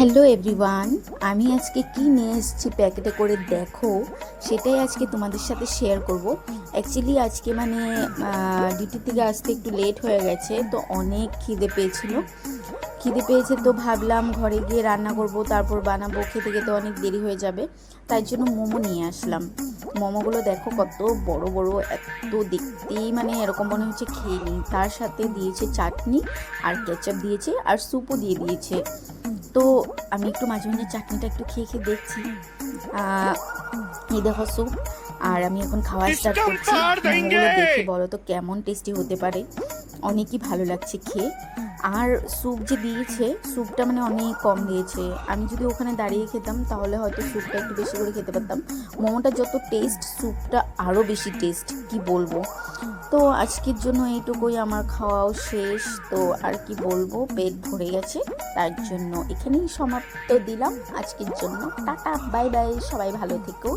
Hello everyone, আমি আজকে কি নিয়ে এসেছি প্যাকেটে করে দেখো, সেটাই আজকে তোমাদের সাথে শেয়ার করব। অ্যাকচুয়ালি আজকে ডিউটি থেকে আসতে একটু লেট হয়ে গেছে, তো অনেক খিদে পেয়েছে তো ভাবলাম ঘরে গিয়ে রান্না করব, তারপর বানাবো। খেতে খেতে অনেক দেরি হয়ে যাবে, তাই জন্য মোমো নিয়ে আসলাম। মোমোগুলো দেখো কত বড় বড়, এত দেখতেই এরকম মনে হচ্ছে খেয়ে নিই। তার সাথে দিয়েছে চাটনি আর কেচাপ দিয়েছে আর স্যুপও দিয়ে দিয়েছে। তো আমি একটু মাঝে মাঝে চাটনিটা একটু খেয়ে খেয়ে দেখছি। এই দেখো স্যুপ, আর আমি এখন খাওয়া স্টার্ট করছি। মোমোগুলো দেখে বলো তো কেমন টেস্টি হতে পারে, অনেকই ভালো লাগছে খেয়ে। আর স্যুপ যে দিয়েছে, স্যুপটা অনেক কম দিয়েছে। আমি যদি ওখানে দাঁড়িয়ে খেতাম তাহলে হয়তো স্যুপটা একটু বেশি করে খেতে পারতাম। মোমোটা যত টেস্ট, স্যুপটা আরও বেশি টেস্ট, কি বলবো। তো আজকের জন্য এইটুকুই, আমার খাওয়াও শেষ। তো আর কি বলবো, পেট ভরে গেছে, তার জন্য এখানেই সমাপ্ত দিলাম আজকের জন্য। টাটা, বাই বাই, সবাই ভালো থেকো।